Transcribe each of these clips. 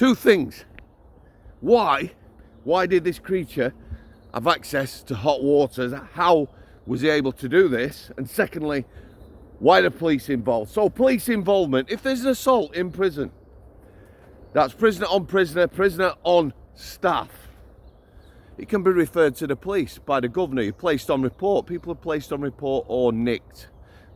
Two things. Why did this creature have access to hot water? How was he able to do this? And secondly, why are the police involved? So police involvement, if there's an assault in prison, that's prisoner on prisoner, prisoner on staff, it can be referred to the police by the governor. You're placed on report. People are placed on report or nicked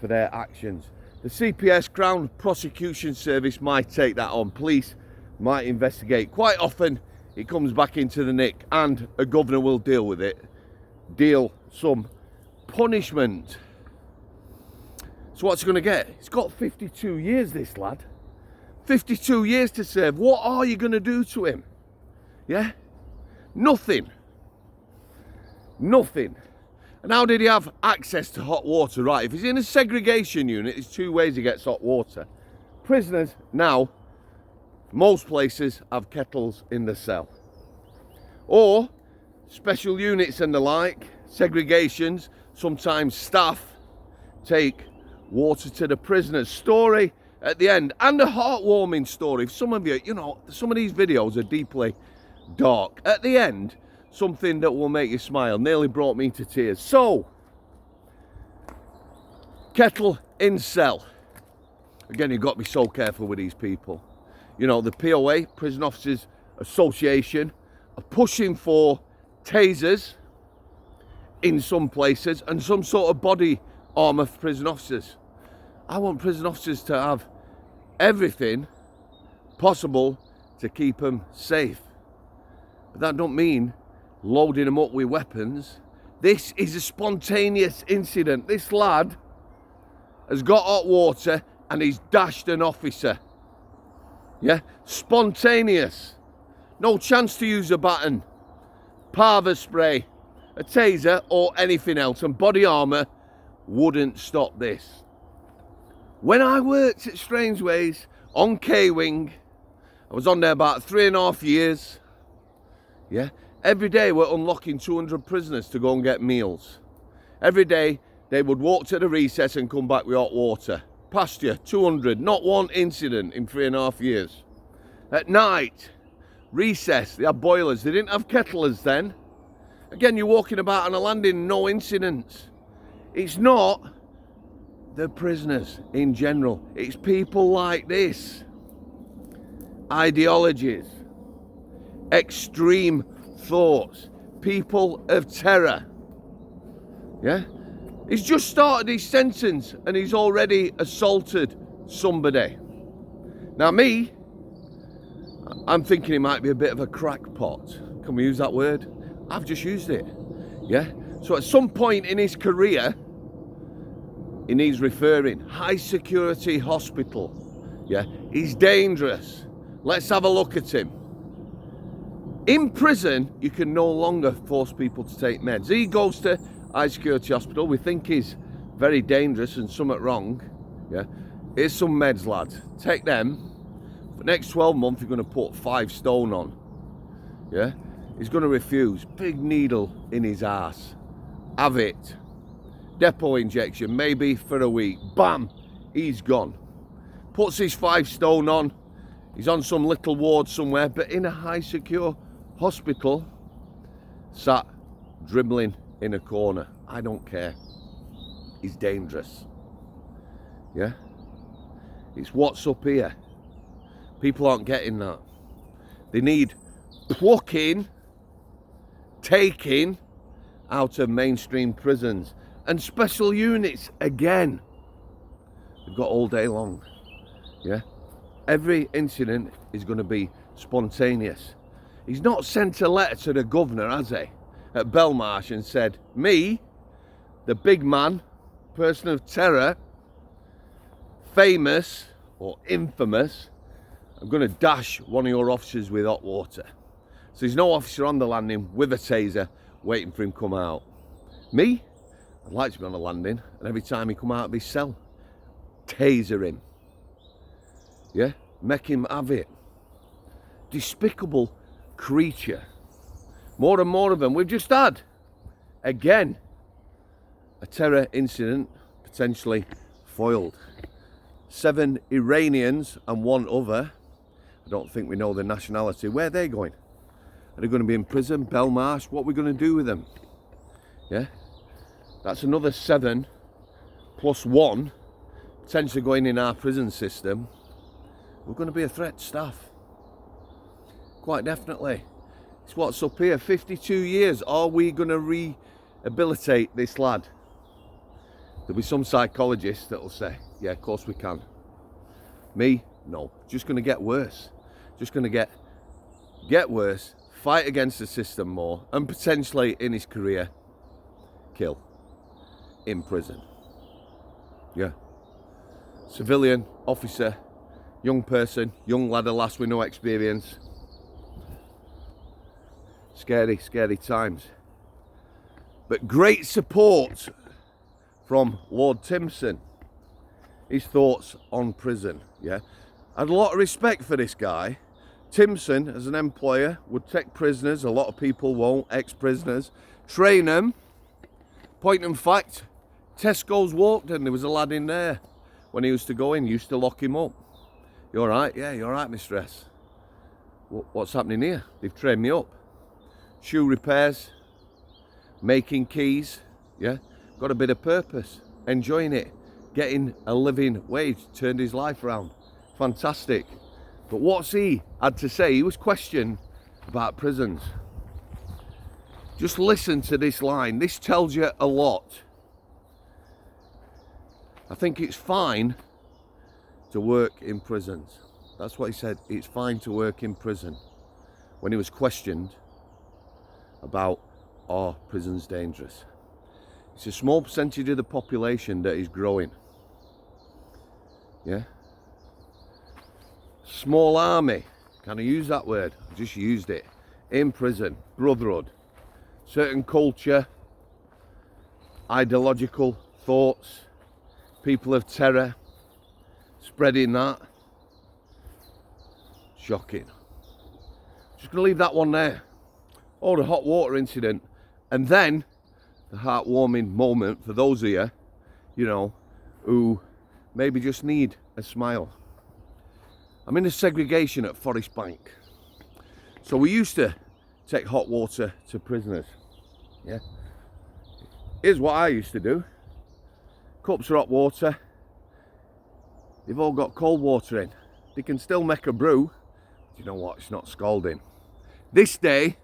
for their actions. The CPS, Crown Prosecution Service, might take that on. Police might investigate. Quite often it comes back into the nick and a governor will deal with it. Deal some punishment. So what's he going to get? He's got 52 years, this lad. 52 years to serve. What are you going to do to him? Yeah? Nothing. Nothing. And how did he have access to hot water? Right, if he's in a segregation unit, there's two ways he gets hot water. Prisoners now, most places have kettles in the cell. Or special units and the like, segregations, sometimes staff take water to the prisoners. Story at the end, and a heartwarming story. Some of you, some of these videos are deeply dark. At the end, something that will make you smile. Nearly brought me to tears. So, kettle in cell. Again, you've got to be so careful with these people. The POA, Prison Officers Association, are pushing for tasers in some places and some sort of body armour for prison officers. I want prison officers to have everything possible to keep them safe. But that don't mean loading them up with weapons. This is a spontaneous incident. This lad has got hot water and he's dashed an officer. Yeah, spontaneous. No chance to use a baton, parva spray, a taser or anything else, and body armour wouldn't stop this. When I worked at Strangeways on K-Wing, I was on there about 3.5 years. Yeah, every day we're unlocking 200 prisoners to go and get meals. Every day they would walk to the recess and come back with hot water. Past you, 200, not one incident in 3.5 years. At night, recess, they had boilers. They didn't have kettlers then. Again, you're walking about on a landing, no incidents. It's not the prisoners in general. It's people like this. Ideologies, extreme thoughts, people of terror. Yeah? He's just started his sentence and he's already assaulted somebody. Now me, I'm thinking he might be a bit of a crackpot. Can we use that word? I've just used it. Yeah? So at some point in his career, he needs referring. High security hospital. Yeah? He's dangerous. Let's have a look at him. In prison, you can no longer force people to take meds. He goes to high security hospital. We think he's very dangerous and something wrong. Yeah, here's some meds, lads. Take them. For the next 12 months, you're going to put 5 stone on. Yeah, he's going to refuse. Big needle in his ass. Have it. Depot injection, maybe for a week. Bam, he's gone. Puts his 5 stone on. He's on some little ward somewhere, but in a high secure hospital, sat dribbling in a corner. I don't care. He's dangerous. Yeah? It's what's up here. People aren't getting that. They need plucking, taking out of mainstream prisons. And special units, again, they've got all day long. Yeah? Every incident is going to be spontaneous. He's not sent a letter to the governor, has he? At Belmarsh and said, me, the big man, person of terror, famous or infamous, I'm going to dash one of your officers with hot water. So there's no officer on the landing with a taser waiting for him to come out. Me, I'd like to be on the landing, and every time he come out of his cell, taser him. Yeah? Make him have it. Despicable creature. More and more of them. We've just had, again, a terror incident potentially foiled. 7 Iranians and 1 other I don't think we know their nationality. Where are they going? Are they going to be in prison? Belmarsh? What are we going to do with them? Yeah? That's another 7 plus 1 potentially going in our prison system. We're going to be a threat to staff. Quite definitely. It's what's up here. 52 years. Are we going to rehabilitate this lad? There'll be some psychologists that'll say, yeah, of course we can. Me? No. Just going to get worse. Just going to get worse. Fight against the system more. And potentially in his career, kill. In prison. Yeah. Civilian, officer, young person, young lad, alas, with no experience. Scary, scary times. But great support from Lord Timpson. His thoughts on prison, yeah. I had a lot of respect for this guy. Timpson, as an employer, would take prisoners, a lot of people won't, ex-prisoners, train them. Point in fact, Tesco's walked and there was a lad in there. When he used to go in, used to lock him up. You all right? Yeah, you all right, mistress? What's happening here? They've trained me up. Shoe repairs, making keys, yeah? Got a bit of purpose, enjoying it, getting a living wage, turned his life around. Fantastic. But what's he had to say? He was questioned about prisons. Just listen to this line. This tells you a lot. I think it's fine to work in prisons. That's what he said. It's fine to work in prison. When he was questioned about, are prisons dangerous? It's a small percentage of the population that is growing. Yeah? Small army. Can I use that word? I just used it. In prison. Brotherhood. Certain culture. Ideological thoughts. People of terror. Spreading that. Shocking. Just going to leave that one there. Oh, the hot water incident. And then the heartwarming moment for those of you, you know, who maybe just need a smile. I'm in a segregation at Forest Bank. So we used to take hot water to prisoners. Yeah. Here's what I used to do. Cups of hot water. They've all got cold water in. They can still make a brew. You know what? It's not scalding. This day,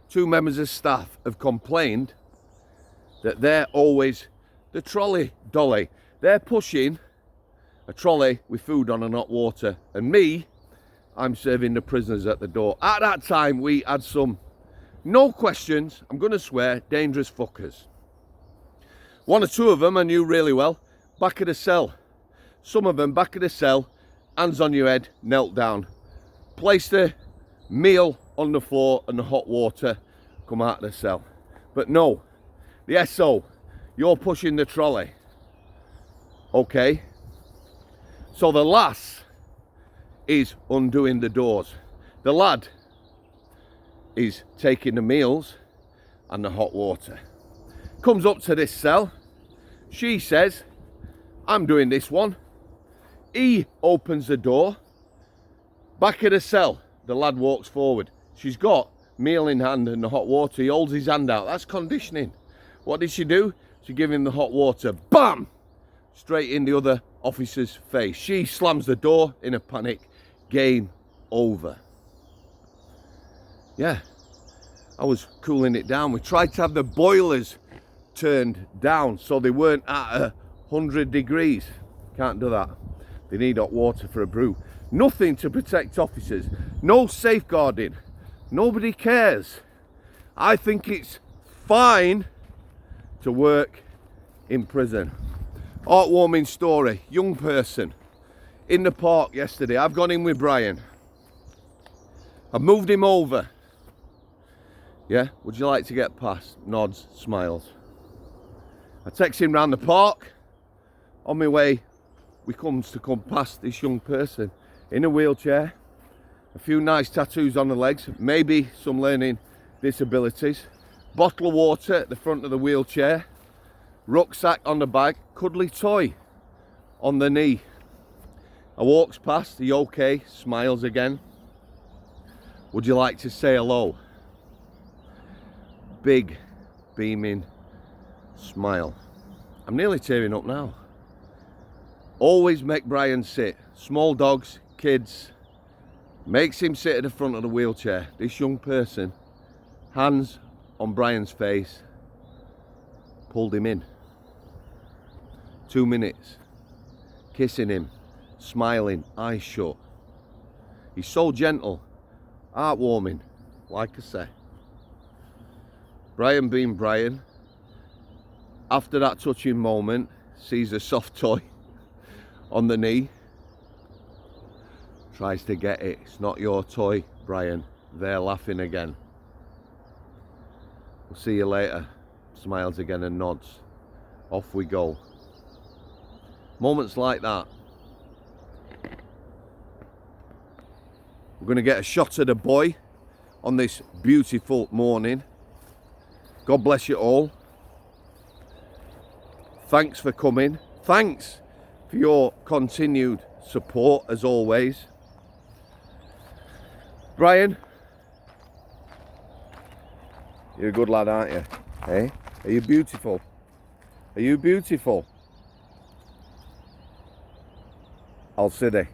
2 members of staff have complained that they're always the trolley dolly. They're pushing a trolley with food on and hot water. And me, I'm serving the prisoners at the door. At that time, we had some, no questions, I'm going to swear, dangerous fuckers. 1 or 2 of them I knew really well. Back of the cell. Some of them back of the cell, hands on your head, knelt down. Placed the meal on the floor and the hot water, come out of the cell. But no, the SO, you're pushing the trolley. Okay. So the lass is undoing the doors. The lad is taking the meals and the hot water. Comes up to this cell. She says, I'm doing this one. He opens the door. Back of the cell, the lad walks forward. She's got meal in hand and the hot water. He holds his hand out. That's conditioning. What did she do? She gave him the hot water. Bam! Straight in the other officer's face. She slams the door in a panic. Game over. Yeah, I was cooling it down. We tried to have the boilers turned down so they weren't at 100 degrees. Can't do that. They need hot water for a brew. Nothing to protect officers. No safeguarding. Nobody cares. I think it's fine to work in prison. Heartwarming story. Young person in the park yesterday. I've gone in with Brian. I've moved him over. Yeah, would you like to get past? Nods, smiles. I text him round the park. On my way, we come past this young person in a wheelchair. A few nice tattoos on the legs, maybe some learning disabilities. Bottle of water at the front of the wheelchair. Rucksack on the back, cuddly toy on the knee. I walks past, are you okay? Smiles again. Would you like to say hello? Big, beaming smile. I'm nearly tearing up now. Always make Brian sit. Small dogs, kids, makes him sit at the front of the wheelchair. This young person, hands on Brian's face, pulled him in. 2 minutes, kissing him, smiling, eyes shut. He's so gentle, heartwarming, like I say. Brian being Brian, after that touching moment, sees a soft toy on the knee, tries to get it. It's not your toy, Brian. They're laughing again. We'll see you later. Smiles again and nods. Off we go. Moments like that. We're going to get a shot of the boy on this beautiful morning. God bless you all. Thanks for coming. Thanks for your continued support as always. Brian, you're a good lad, aren't you? Hey? Are you beautiful? Are you beautiful? Al City.